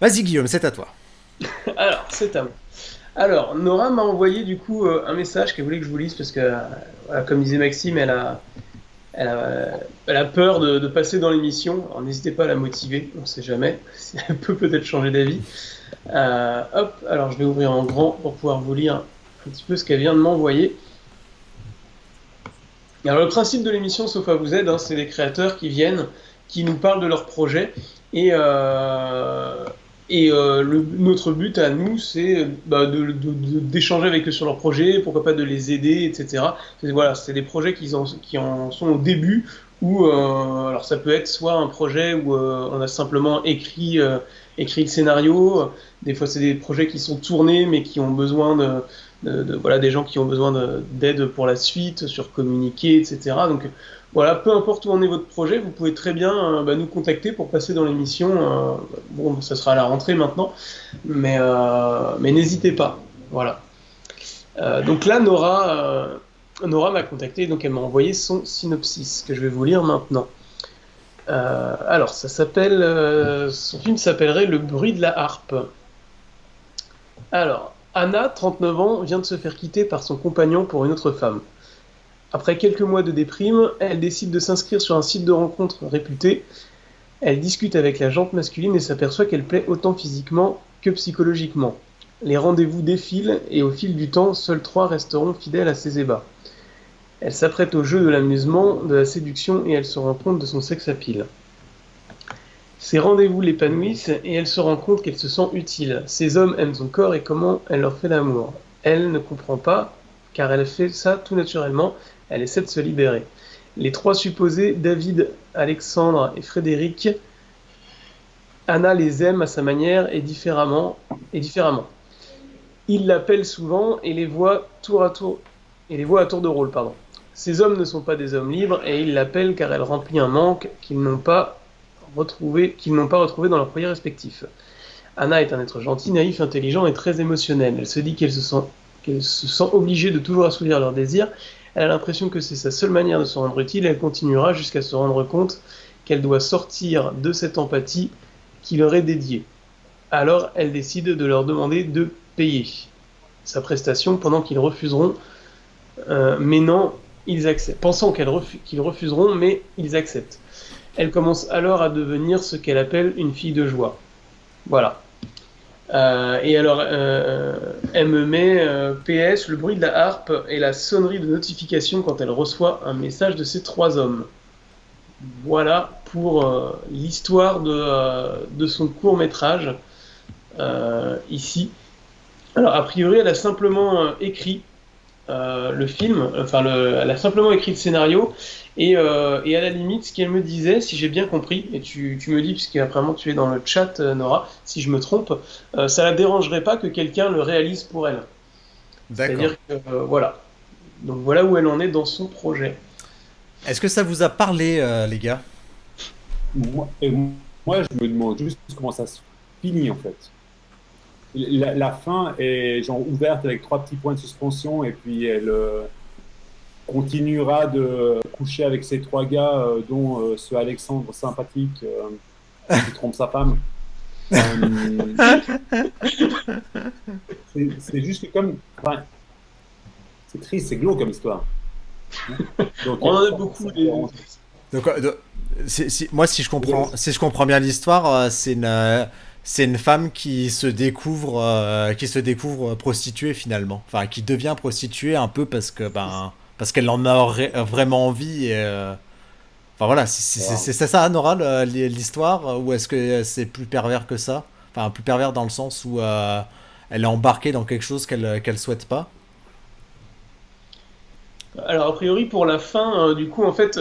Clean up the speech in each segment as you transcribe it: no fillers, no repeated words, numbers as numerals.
Vas-y Guillaume, c'est à toi. Alors, c'est à moi. Alors, Nora m'a envoyé du coup un message qu'elle voulait que je vous lise parce que, voilà, comme disait Maxime, elle a peur de passer dans l'émission. Alors, n'hésitez pas à la motiver, on ne sait jamais. Elle peut peut-être changer d'avis. Hop, alors je vais ouvrir en grand pour pouvoir vous lire un petit peu ce qu'elle vient de m'envoyer. Alors, le principe de l'émission, sauf à vous aide, hein, c'est les créateurs qui viennent, qui nous parlent de leurs projets. Et, notre but à nous, c'est d'échanger avec eux sur leurs projets, pourquoi pas de les aider, etc. Voilà, c'est des projets qui en sont au début, où alors ça peut être soit un projet où on a simplement écrit le scénario, des fois c'est des projets qui sont tournés, mais qui ont besoin voilà, des gens qui ont besoin d'aide pour la suite, sur communiquer, etc. Donc voilà, peu importe où en est votre projet, vous pouvez très bien nous contacter pour passer dans l'émission. Bon, ça sera à la rentrée maintenant, mais n'hésitez pas. Voilà. Donc là, Nora m'a contacté, donc elle m'a envoyé son synopsis que je vais vous lire maintenant. Alors, son film s'appellerait Le bruit de la harpe. Alors, Anna, 39 ans, vient de se faire quitter par son compagnon pour une autre femme. Après quelques mois de déprime, elle décide de s'inscrire sur un site de rencontre réputé. Elle discute avec la jante masculine et s'aperçoit qu'elle plaît autant physiquement que psychologiquement. Les rendez-vous défilent et au fil du temps, seuls 3 resteront fidèles à ses ébats. Elle s'apprête au jeu de l'amusement, de la séduction et elle se rend compte de son sex appeal. Ces rendez-vous l'épanouissent et elle se rend compte qu'elle se sent utile. Ces hommes aiment son corps et comment elle leur fait l'amour. Elle ne comprend pas, car elle fait ça tout naturellement, elle essaie de se libérer. Les 3 supposés, David, Alexandre et Frédéric, Anna les aime à sa manière et différemment. Il l'appelle souvent et les voit tour à tour et les voit à tour de rôle, pardon. Ces hommes ne sont pas des hommes libres et ils l'appellent car elle remplit un manque qu'ils n'ont pas retrouvé dans leurs foyers respectifs. Anna est un être gentil, naïf, intelligent et très émotionnel. Elle se dit qu'elle se sent obligée de toujours assouvir leurs désirs. Elle a l'impression que c'est sa seule manière de se rendre utile et elle continuera jusqu'à se rendre compte qu'elle doit sortir de cette empathie qui leur est dédiée. Alors elle décide de leur demander de payer sa prestation pendant qu'ils refuseront, mais non, ils acceptent. Pensant qu'ils refuseront, mais ils acceptent. Elle commence alors à devenir ce qu'elle appelle une fille de joie. Voilà. Et alors, elle me met PS, le bruit de la harpe et la sonnerie de notification quand elle reçoit un message de ces 3 hommes. Voilà pour l'histoire de son court métrage ici. Alors, a priori, elle a simplement écrit le film, enfin, elle a simplement écrit le scénario, et à la limite, ce qu'elle me disait, si j'ai bien compris, et tu me dis, puisqu'apparemment tu es dans le chat, Nora, si je me trompe, ça la dérangerait pas que quelqu'un le réalise pour elle. D'accord. C'est-à-dire que, voilà. Donc voilà où elle en est dans son projet. Est-ce que ça vous a parlé, les gars? Moi, je me demande juste comment ça se finit en fait. La fin est genre ouverte avec 3 petits points de suspension et puis elle continuera de coucher avec ces 3 gars, dont ce Alexandre sympathique qui trompe sa femme. Euh, c'est juste que comme, enfin, c'est triste, c'est glauque comme histoire. Donc On en a beaucoup des... Donc, moi, si je comprends bien l'histoire, c'est une femme qui se découvre prostituée finalement. Enfin, qui devient prostituée un peu parce qu'elle en a vraiment envie. Enfin voilà, c'est ça, Nora, l'histoire, ou est-ce que c'est plus pervers que ça? Enfin, plus pervers dans le sens où elle est embarquée dans quelque chose qu'elle souhaite pas. Alors, a priori, pour la fin, du coup, en fait,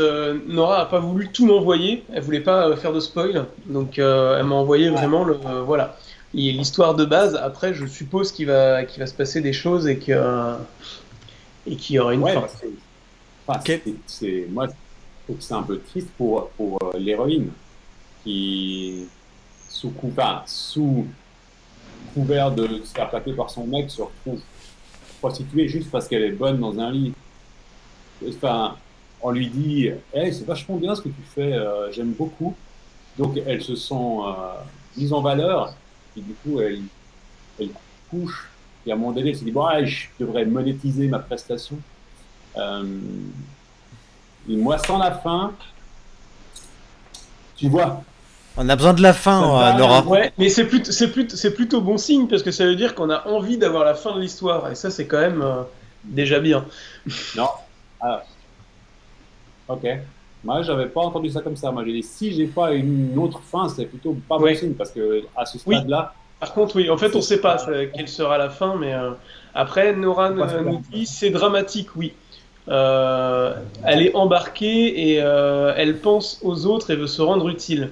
Nora a pas voulu tout m'envoyer. Elle voulait pas faire de spoil. Donc, elle m'a envoyé vraiment voilà, l'histoire de base. Après, je suppose qu'il va se passer des choses et qu'il y aura une ouais, fin. parce que enfin, Ok. moi, je trouve que c'est un peu triste pour l'héroïne qui, sous couvert de se faire plaquer par son mec, se retrouve prostituée juste parce qu'elle est bonne dans un lit. Enfin, on lui dit, hey, c'est vachement bien ce que tu fais, j'aime beaucoup. Donc, elle se sent mise en valeur. puis du coup, elle couche, et à un moment donné, elle se dit, bon, ouais, je devrais monétiser ma prestation. Et moi, sans la fin, tu vois, On a besoin de la ça fin, va, Nora. Ouais, mais c'est plutôt bon signe parce que ça veut dire qu'on a envie d'avoir la fin de l'histoire et ça c'est quand même déjà bien. non, ah, ok. Moi, j'avais pas entendu ça comme ça. Moi, j'ai dit, si j'ai pas une autre fin, c'est plutôt pas bon Ouais. signe, parce que à ce Oui. stade-là, Par contre, oui, en fait, on c'est sait pas pas, quelle sera la fin, mais après, Nora faut pas se nous perdre. dit c'est dramatique, oui. Elle est embarquée et elle pense aux autres et veut se rendre utile.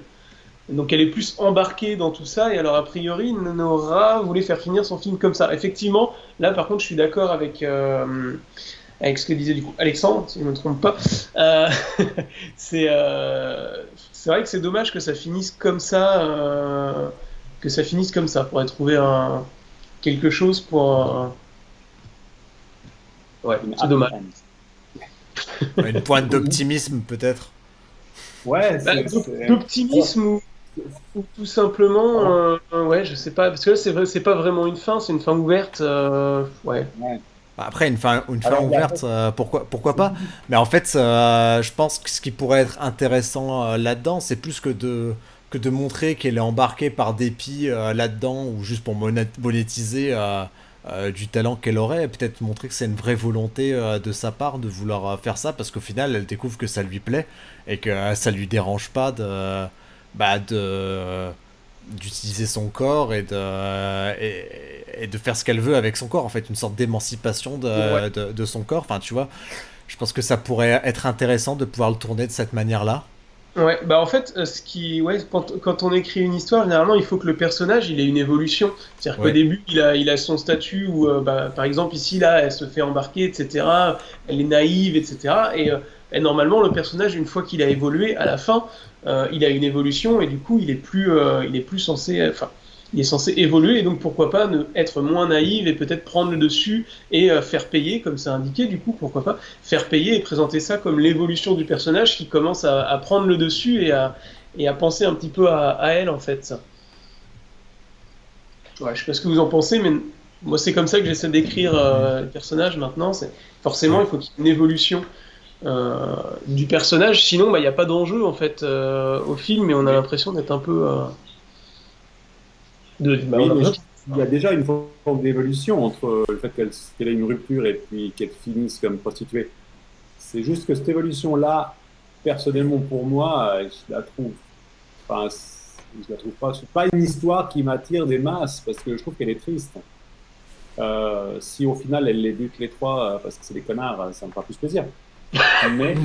Donc elle est plus embarquée dans tout ça et alors a priori Nora voulait faire finir son film comme ça. Effectivement, là par contre je suis d'accord avec ce que disait du coup Alexandre, si je ne me trompe pas. Euh, c'est vrai que c'est dommage que ça finisse comme ça, pour trouver quelque chose pour. Ouais, Une c'est happy dommage. end. Une pointe d'optimisme, peut-être. Ouais, Bah, d'optimisme ou tout simplement, ouais, je sais pas, parce que là c'est pas vraiment une fin, c'est une fin ouverte. Ouais. ouais. Après, une fin Alors, ouverte, pourquoi pas. Mais en fait, je pense que ce qui pourrait être intéressant là-dedans, c'est plus que de montrer qu'elle est embarquée par dépit là-dedans, ou juste pour monétiser du talent qu'elle aurait, et peut-être montrer que c'est une vraie volonté de sa part de vouloir faire ça, parce qu'au final, elle découvre que ça lui plaît, et que ça lui dérange pas bah, de d'utiliser son corps et de faire ce qu'elle veut avec son corps, en fait, une sorte d'émancipation Ouais. de son corps. Enfin, tu vois, je pense que ça pourrait être intéressant de pouvoir le tourner de cette manière-là. Ouais, bah en fait, ouais, quand on écrit une histoire, généralement, il faut que le personnage, il ait une évolution. C'est-à-dire qu'au Ouais. début, il a son statut où, bah, par exemple, ici, là, elle se fait embarquer, etc. Elle est naïve, etc. Et normalement, le personnage, une fois qu'il a évolué, à la fin, il a une évolution et du coup, il est plus censé, enfin, il est censé évoluer et donc pourquoi pas être moins naïf et peut-être prendre le dessus et faire payer, comme c'est indiqué, du coup, pourquoi pas faire payer et présenter ça comme l'évolution du personnage qui commence à prendre le dessus et à penser un petit peu à elle, en fait. Ça. Ouais, je sais pas ce que vous en pensez, mais moi, c'est comme ça que j'essaie d'écrire le personnage maintenant. Forcément, Ouais. il faut qu'il y ait une évolution du personnage, sinon, bah, il n'y a pas d'enjeu, en fait, au film, et on a Mais, l'impression d'être un peu... on oui, a mais je l'impression- trouve qu'il y a déjà une forme d'évolution entre le fait qu'elle ait une rupture et puis qu'elle finisse comme prostituée. C'est juste que cette évolution-là, personnellement pour moi, je la trouve, enfin, je la trouve pas, c'est pas une histoire qui m'attire des masses parce que je trouve qu'elle est triste. Si au final elle les bute les trois parce que c'est des connards, ça me fera plus plaisir. Mais,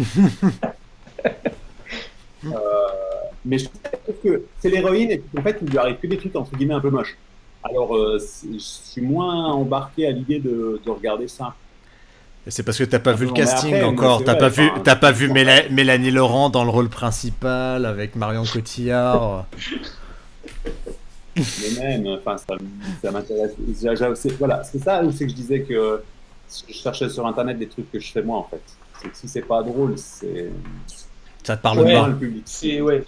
euh, mais je trouve que c'est l'héroïne et en fait il lui arrive que des trucs entre guillemets un peu moches. Alors je suis moins embarqué à l'idée de regarder ça. Et c'est parce que t'as pas vu le Simplement. Mais casting après, moi encore. c'est vrai, enfin, T'as pas vu Mélanie Laurent dans le rôle principal avec Marion Cotillard. mais même, enfin, ça m'intéresse. Voilà, c'est ça où c'est que je disais que je cherchais sur Internet des trucs que je fais moi, en fait. C'est que si c'est pas drôle, Ça te parle c'est Ouais, moins pas. le public. ouais.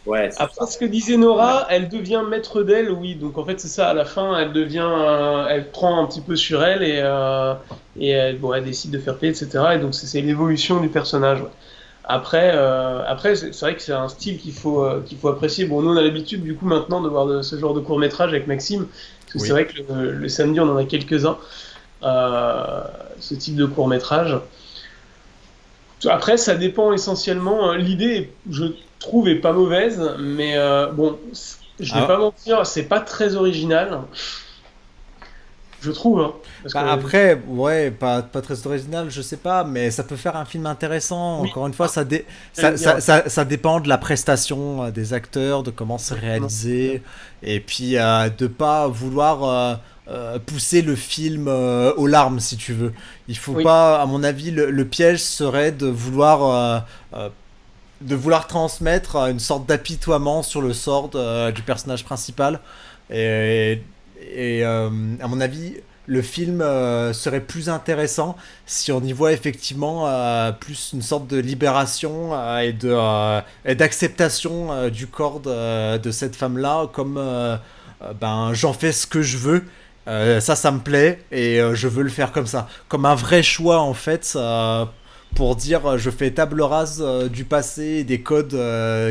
Ouais, c'est Après ça. ce que disait Nora, elle devient maître d'elle, oui. Donc en fait c'est ça. À la fin, elle prend un petit peu sur elle et bon, elle décide de faire paix, etc. Et donc c'est l'évolution du personnage. Ouais. Après c'est vrai que c'est un style qu'il faut apprécier. Bon, nous on a l'habitude du coup maintenant de voir ce genre de court métrage avec Maxime, parce que c'est Oui. vrai que le samedi on en a quelques-uns. Ce type de court métrage. Après, ça dépend essentiellement. L'idée, je trouve, est pas mauvaise, mais bon, je vais pas Ah, mentir, c'est pas très original, je trouve. Hein, parce bah que après, ouais, pas très original, je sais pas, mais ça peut faire un film intéressant. oui, Encore une fois, j'allais le dire. Ouais. ça dépend de la prestation des acteurs, de comment c'est Exactement. réalisé, et puis de pas vouloir pousser le film aux larmes, si tu veux. Il faut Oui, pas, à mon avis, le piège serait de vouloir transmettre une sorte d'apitoiement sur le sort du personnage principal. Et, à mon avis, le film serait plus intéressant si on y voit effectivement plus une sorte de libération et d'acceptation du corps de cette femme-là comme ben j'en fais ce que je veux. Ça me plaît et je veux le faire comme ça. Comme un vrai choix en fait, pour dire je fais table rase du passé, des codes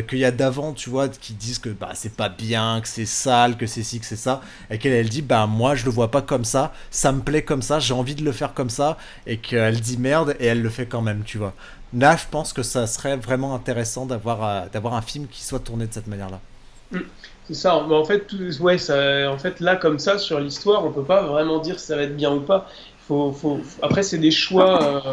qu'il y a d'avant, tu vois, qui disent que bah c'est pas bien, que c'est sale, que c'est ci, que c'est ça, et qu'elle elle dit bah moi je le vois pas comme ça me plaît comme ça, j'ai envie de le faire comme ça, et qu'elle dit merde et elle le fait quand même, tu vois. Là je pense que ça serait vraiment intéressant d'avoir un film qui soit tourné de cette manière-là. Mm. C'est ça, mais en fait, ouais, ça, en fait, là, comme ça, sur l'histoire, on peut pas vraiment dire si ça va être bien ou pas. Après, c'est des choix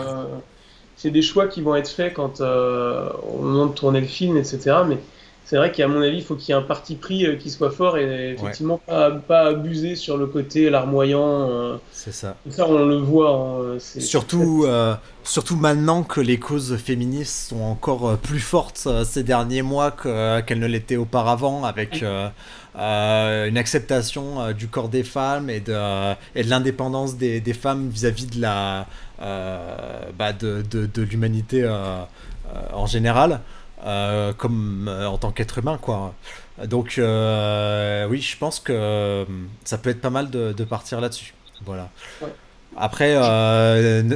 qui vont être faits quand, au moment de tourner le film, etc. Mais c'est vrai qu'à mon avis, il faut qu'il y ait un parti pris qui soit fort et Ouais, effectivement pas abuser sur le côté larmoyant. c'est ça. Ça, on le voit, hein, c'est très... Surtout maintenant que les causes féministes sont encore plus fortes ces derniers mois qu'elles ne l'étaient auparavant, avec une acceptation du corps des femmes et de l'indépendance des femmes vis-à-vis de de l'humanité en général, comme en tant qu'être humain, quoi. Donc oui, je pense que ça peut être pas mal de partir là-dessus. Voilà. Ouais. Après,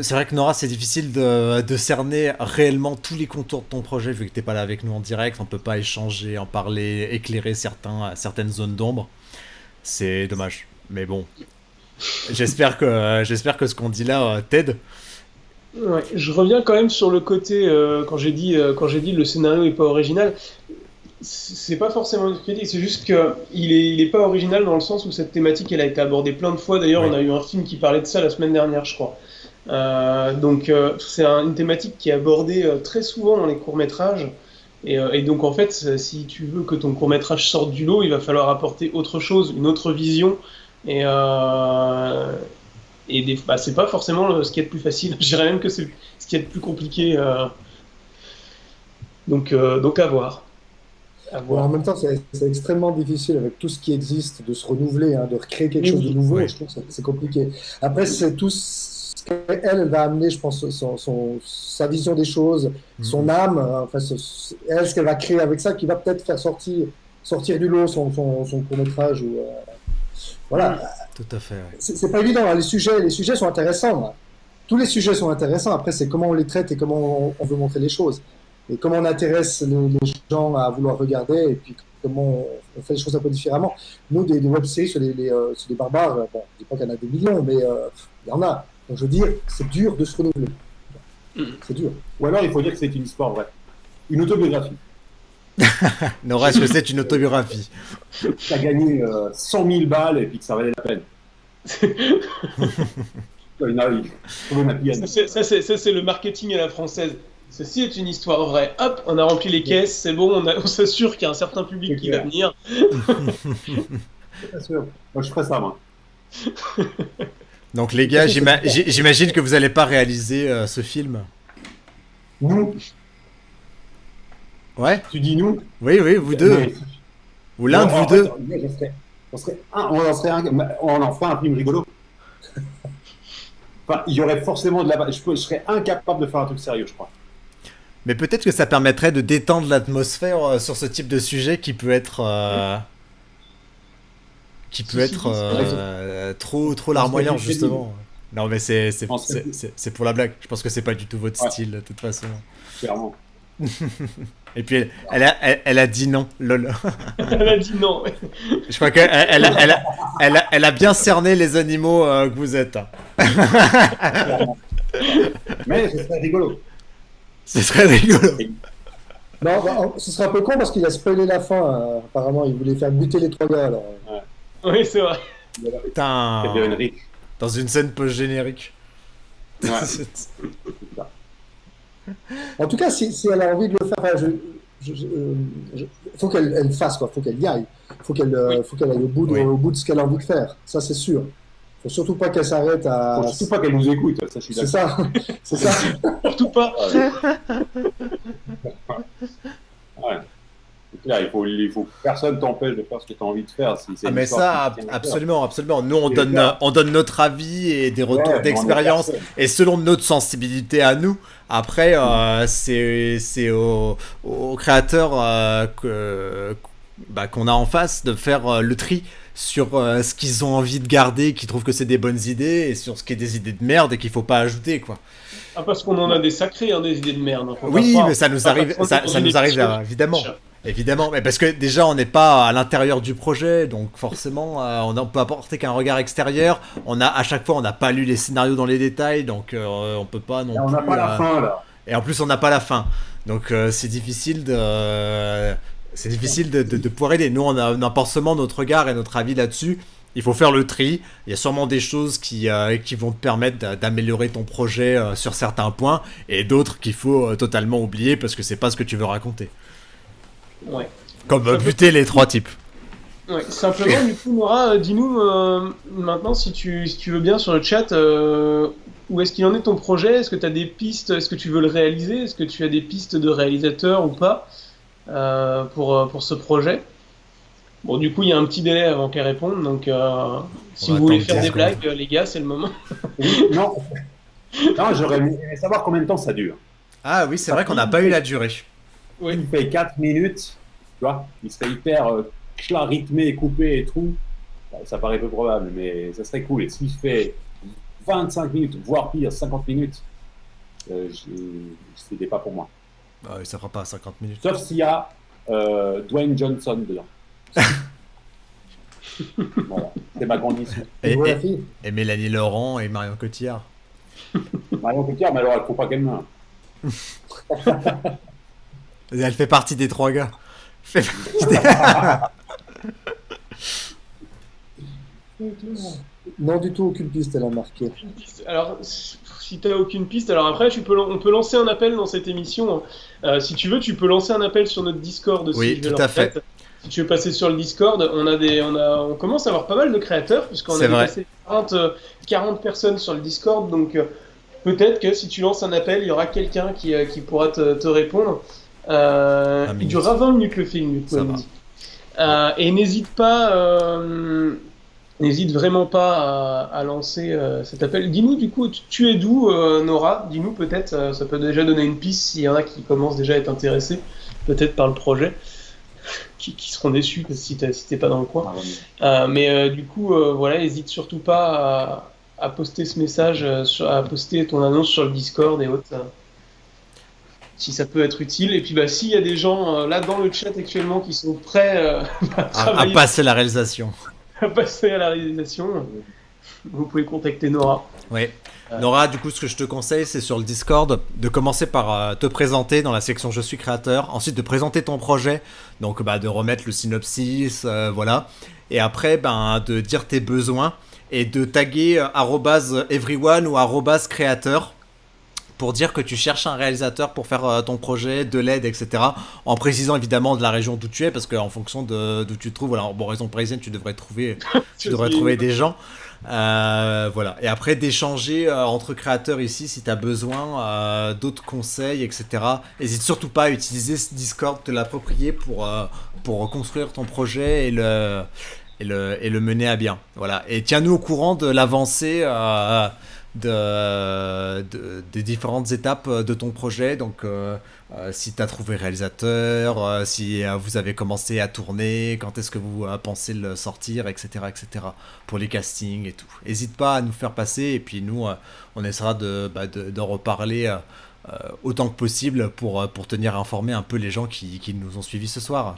c'est vrai que Nora, c'est difficile de cerner réellement tous les contours de ton projet, vu que t'es pas là avec nous en direct, on peut pas échanger, en parler, éclairer certaines zones d'ombre. C'est dommage. Mais bon, j'espère que ce qu'on dit là t'aide. Ouais, je reviens quand même sur le côté quand j'ai dit le scénario est pas original. C'est pas forcément une critique, c'est juste que il est pas original dans le sens où cette thématique elle a été abordée plein de fois. D'ailleurs, Oui. on a eu un film qui parlait de ça la semaine dernière, je crois. Une thématique qui est abordée très souvent dans les courts-métrages. Et donc en fait, si tu veux que ton court-métrage sorte du lot, il va falloir apporter autre chose, une autre vision. Et, c'est pas forcément ce qui est le plus facile. Je dirais même que c'est ce qui est le plus compliqué. Donc à voir. À Bon, en voir. même temps, c'est extrêmement difficile avec tout ce qui existe de se renouveler, hein, de recréer quelque Mais chose de oui. nouveau. Ouais. Je trouve que c'est compliqué. Après, c'est tout ce qu'elle elle va amener, je pense, sa vision des choses, son Mhm. âme, enfin, elle, ce qu'elle va créer avec ça, qui va peut-être faire sortir du lot son court-métrage. Mm. Voilà, Tout à fait, ouais. c'est pas évident, hein. Les sujets sont intéressants, hein. Tous les sujets sont intéressants. Après, c'est comment on les traite et comment on veut montrer les choses. Et comment on intéresse les gens à vouloir regarder et puis comment on fait les choses un peu différemment. Nous, des web-séries sur les barbares, bon, je dis pas qu'il y en a des millions, mais il y en a. Donc, je veux dire, c'est dur de se renouveler. Mm. C'est dur. Ou alors il faut dire que c'est une histoire vraie. Une autobiographie. Nora, est-ce que c'est une autobiographie? Tu as gagné 100 000 balles et puis que ça valait la peine. Une happy end. Ça, c'est le marketing à la française. Ceci est une histoire vraie. Hop, on a rempli les caisses, c'est bon, on s'assure qu'il y a un certain public C'est qui va clair. venir. C'est pas sûr. Moi je ferais ça, moi. Donc les gars, j'imagine que vous allez pas réaliser ce film. Nous, Ouais. tu dis nous. Oui, oui, vous deux. Mais- Ou l'un de en vous fait, deux. on en ferait un film rigolo. Enfin, il y aurait forcément je serais incapable de faire un truc sérieux, je crois. Mais peut-être que ça permettrait de détendre l'atmosphère sur ce type de sujet qui peut être trop larmoyant, On serait du justement. Non, mais c'est On serait- pour la blague. Je pense que c'est pas du tout votre Ouais. style, de toute façon. Clairement. Et puis elle a dit non, lol. Elle a dit non. Je crois qu'elle a bien cerné les animaux que vous êtes, hein. Clairement. Mais ce serait rigolo. Ce serait rigolo. Non, bah, ce sera un peu con parce qu'il a spoilé la fin. Apparemment, il voulait faire buter les trois gars. Alors. Oui, c'est vrai. Putain. C'est bien riche. Dans une scène post-générique. Ouais. En tout cas, si elle a envie de le faire, enfin, faut qu'elle fasse, quoi. Faut qu'elle y aille. Faut qu'elle aille Oui. au bout de ce qu'elle a envie de faire. Ça, c'est sûr. Faut surtout pas qu'elle s'arrête à. Faut surtout pas qu'elle nous écoute, ça je suis C'est d'accord. ça. C'est ça. Surtout pas. Ouais. C'est clair, il faut que personne t'empêche de faire ce que tu as envie de faire. Si c'est Ah une mais histoire ça, qui te tient à cœur. absolument. Nous, on Et donne, là- on donne notre avis et des retours Ouais, mais on est d'expérience, personne. et selon notre sensibilité à nous. Après, c'est aux créateurs qu'on a en face de faire le tri sur ce qu'ils ont envie de garder, qu'ils trouvent que c'est des bonnes idées, et sur ce qui est des idées de merde et qu'il faut pas ajouter, quoi. Ah, parce qu'on en a des sacrés, hein, des idées de merde. Hein, Oui, mais ça nous arrive, ça nous arrive évidemment. Évidemment, mais parce que déjà on n'est pas à l'intérieur du projet, donc forcément on peut apporter qu'un regard extérieur. À chaque fois on n'a pas lu les scénarios dans les détails, donc on peut pas non Et on plus. n'a pas la fin, là. Et en plus on n'a pas la fin, donc c'est difficile de pouvoir aider. Nous on apporte seulement notre regard et notre avis là-dessus. Il faut faire le tri. Il y a sûrement des choses qui vont te permettre d'améliorer ton projet sur certains points, et d'autres qu'il faut totalement oublier parce que c'est pas ce que tu veux raconter. Ouais. Comme buter les 3 types. Ouais, simplement, du coup, Nora, dis-nous maintenant si tu veux bien sur le chat, où est-ce qu'il en est ton projet? Est-ce que tu as des pistes? Est-ce que tu veux le réaliser? Est-ce que tu as des pistes de réalisateur ou pas pour ce projet? Bon, du coup, il y a un petit délai avant qu'elle réponde, donc si vous voulez faire des blagues, les gars, c'est le moment. Oui, non, j'aurais aimé savoir combien de temps ça dure. Ah oui, c'est vrai qu'on n'a pas eu la durée. Oui. Il fait 4 minutes, tu vois, il serait hyper rythmé, coupé et tout. Ça paraît peu probable, mais ça serait cool. Et s'il fait 25 minutes, voire pire, 50 minutes, c'était pas pour moi. Ah oui, ça fera pas 50 minutes. Sauf s'il y a Dwayne Johnson dedans. Voilà, c'est ma condition. Et Mélanie Laurent et Marion Cotillard. Marion Cotillard, mais alors elle ne faut pas qu'elle meure. Elle fait partie des 3 gars. Non, du tout, aucune piste, elle a marqué. Alors, si tu n'as aucune piste, alors après, on peut lancer un appel dans cette émission. Si tu veux, tu peux lancer un appel sur notre Discord aussi. Oui, tout à fait. Si tu veux passer sur le Discord, on commence à avoir pas mal de créateurs, puisqu'on a dépassé 40 personnes sur le Discord, donc peut-être que si tu lances un appel, il y aura quelqu'un qui pourra te répondre. Il durera 20 minutes le film, du coup, elle me dit. Et n'hésite vraiment pas à lancer cet appel. Dis-nous, du coup, tu es d'où, Nora? Dis-nous peut-être, ça peut déjà donner une piste s'il y en a qui commencent déjà à être intéressés, peut-être par le projet. Qui seront déçus si t'es pas dans le coin. Mais du coup, voilà, n'hésite surtout pas à poster ce message, à poster ton annonce sur le Discord et autres, si ça peut être utile. Et puis, s'il y a des gens là dans le chat actuellement qui sont prêts à passer la réalisation. À passer à la réalisation, vous pouvez contacter Nora. Oui. Nora, du coup, ce que je te conseille, c'est sur le Discord de commencer par te présenter dans la section Je suis créateur, ensuite de présenter ton projet, donc de remettre le synopsis, voilà, et après de dire tes besoins et de taguer @everyone ou @créateur pour dire que tu cherches un réalisateur pour faire ton projet, de l'aide, etc. En précisant évidemment de la région d'où tu es, parce qu'en fonction d'où tu te trouves, voilà, en région parisienne, tu devrais trouver des gens. Voilà. Et après d'échanger entre créateurs ici si tu as besoin d'autres conseils, etc. N'hésite surtout pas à utiliser ce Discord, te l'approprier pour construire ton projet et le mener à bien. Voilà. Et tiens-nous au courant de l'avancée des différentes étapes de ton projet. Donc si tu as trouvé réalisateur, si vous avez commencé à tourner, quand est-ce que vous pensez le sortir, etc., etc. pour les castings et tout. N'hésite pas à nous faire passer, et puis nous on essaiera d'en reparler autant que possible pour tenir informés un peu les gens qui nous ont suivis ce soir.